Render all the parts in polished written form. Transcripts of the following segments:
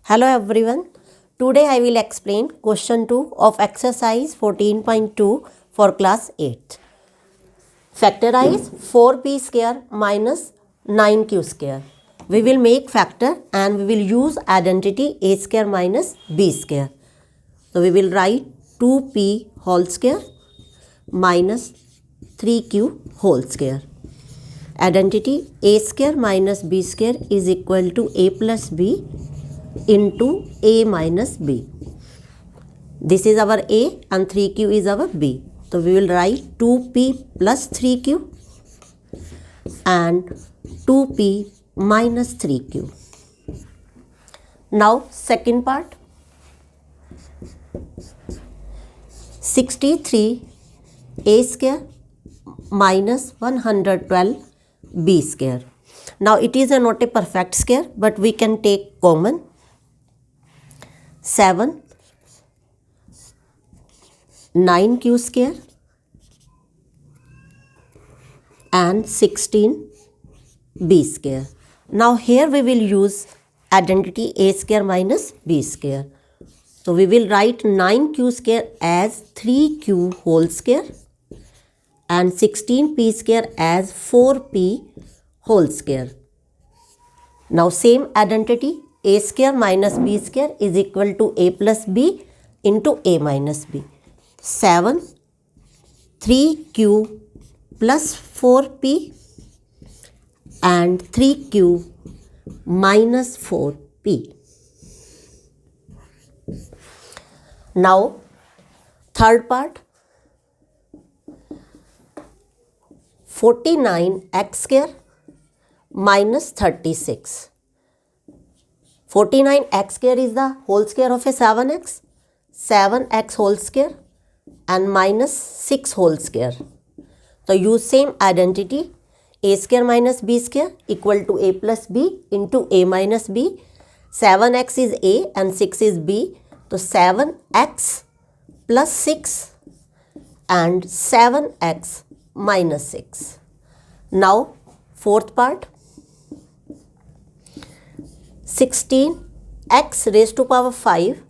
Hello everyone. Today I will explain question 2 of exercise 14.2 for class 8. Factorize 4p square minus 9q square. We will make factor and we will use identity a square minus b square. So we will write 2p whole square minus 3q whole square. Identity a square minus b square is equal to a plus b into a minus b. This is our a and 3q is our b. So we will write 2p plus 3q and 2p minus 3q. Now second part. 63 a square minus 112 b square. Now it is not a perfect square, but we can take common. 7 9q square and 16 b square. Now here we will use identity a square minus b square. So we will write 9q square as 3q whole square and 16p square as 4p whole square. Now same identity a square minus b square is equal to a plus b into a minus b. 7 3q plus 4p and 3q minus 4p. Now third part. 49x square minus 36. 49x square is the whole square of a 7x. 7x whole square and minus 6 whole square. So use same identity a square minus b square equal to a plus b into a minus b. 7x is a and 6 is b. So 7x plus 6 and 7x minus 6. Now fourth part. 16x raised to power 5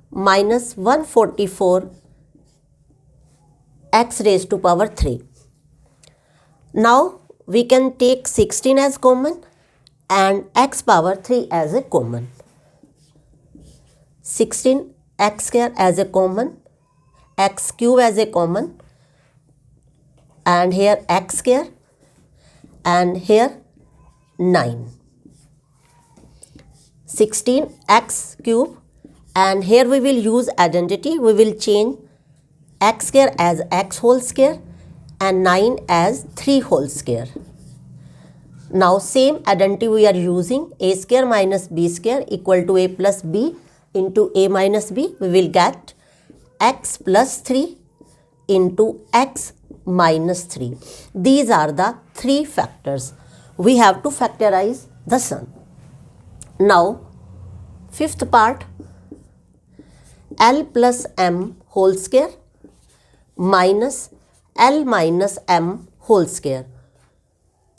minus 144 x raised to power 3. Now we can take 16 as common and x power 3 as a common. 16x square as a common, x cube as a common, and here x square and here 9. 16x cube and here we will use identity. We will change x square as x whole square and 9 as 3 whole square. Now same identity we are using a square minus b square equal to a plus b into a minus b. We will get x plus 3 into x minus 3. These are the three factors. We have to factorize the sum. Now fifth part. L plus m whole square minus L minus m whole square.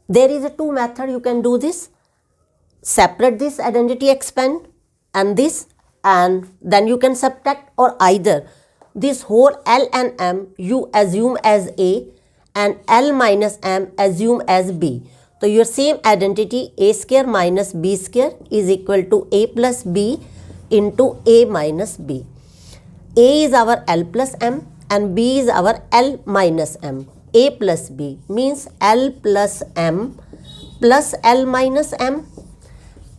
There is a two method you can do this. Separate this identity, expand and this, and then you can subtract, or either this whole L and m you assume as a and L minus m assume as b. So your same identity a square minus b square is equal to a plus b into a minus b. A is our L plus m and b is our L minus m. A plus b means L plus m plus L minus m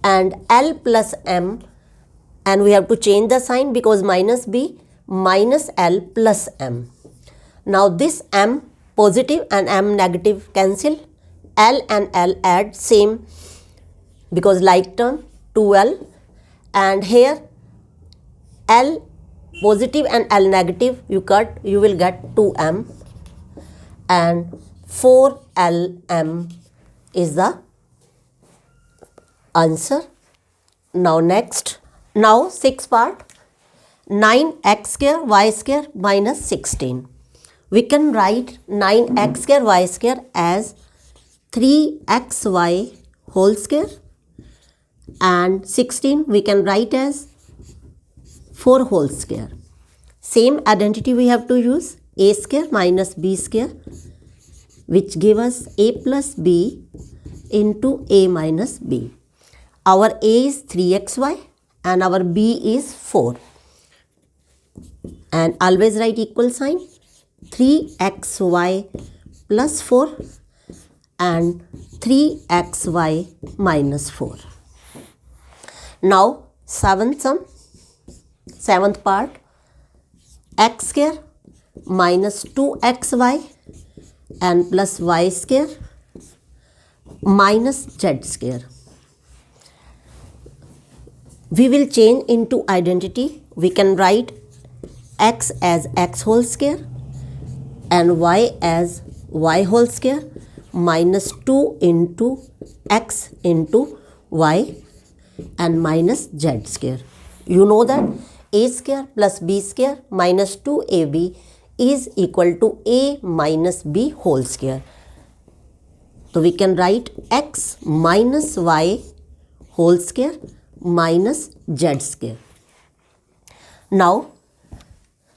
and L plus m, and we have to change the sign because minus b minus L plus m. Now this m positive and m negative cancel. L and L add same because like term 2L, and here L positive and L negative you cut, you will get 2m and 4lm is the answer. Now next. Now sixth part. 9x square y square minus 16. We can write 9x square y square as 3xy whole square and 16 we can write as 4 whole square. Same identity we have to use, a square minus b square, which give us a plus b into a minus b. Our a is 3xy and our b is 4. And always write equal sign, 3xy plus 4 and 3xy minus 4. Now seventh part, x square minus 2xy and plus y square minus z square. We will change into identity. We can write x as x whole square and y as y whole square minus 2 into x into y and minus z square. You know that a square plus b square minus 2ab is equal to a minus b whole square. So we can write x minus y whole square minus z square. Now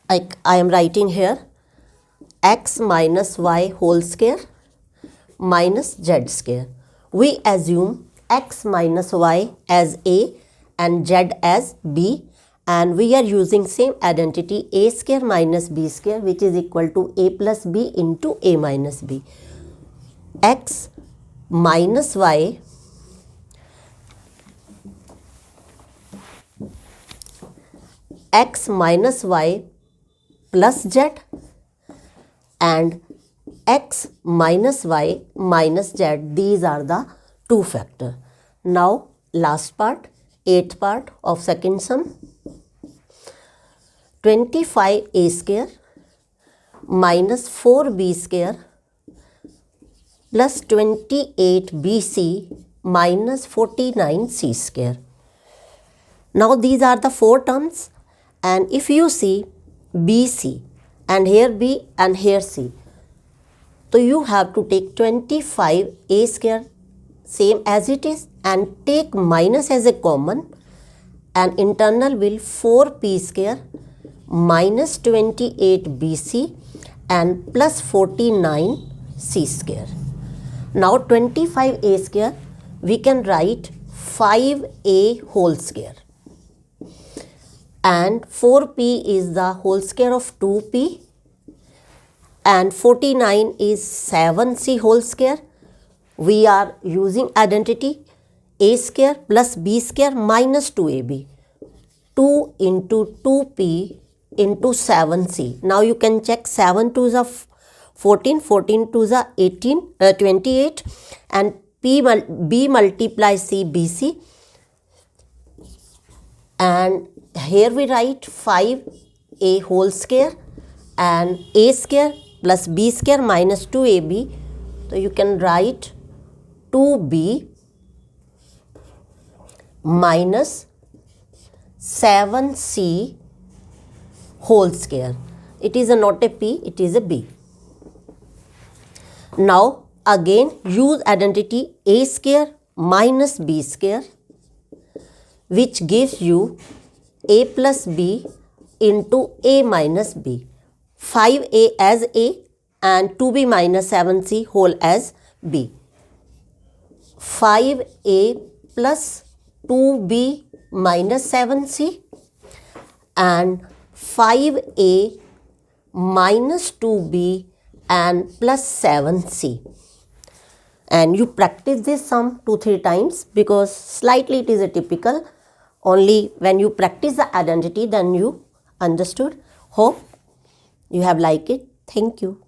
I am writing here x minus y whole square minus z square. We assume x minus y as a and z as b, and we are using same identity, a square minus b square, which is equal to a plus b into a minus b. X minus y x minus y plus z and x minus y minus z, these are the two factors. Now last part, eighth part of second sum, 25a square minus 4b square plus 28bc minus 49c square. Now these are the four terms, and if you see bc and here b and here c, so you have to take 25a square same as it is and take minus as a common, and internal will 4p square minus 28bc and plus 49c square. Now 25a square we can write 5a whole square, and 4p is the whole square of 2p and 49 is 7c whole square. We are using identity a square plus b square minus 2ab, 2 into 2p into 7c. Now you can check 7 2s are 14, 14 2s are 28 and b multiply c bc, and here we write 5a whole square and a square plus b square minus 2ab, so you can write 2b minus 7c whole square. It is not a p, it is a b. Now again use identity a square minus b square, which gives you a plus b into a minus b, 5a as a and 2b minus 7c whole as b. 5a plus 2b minus 7c and 5a minus 2b and plus 7c. And you practice this sum 2-3 times because slightly it is a typical. Only when you practice the identity then you understood. Hope you have liked it. Thank you.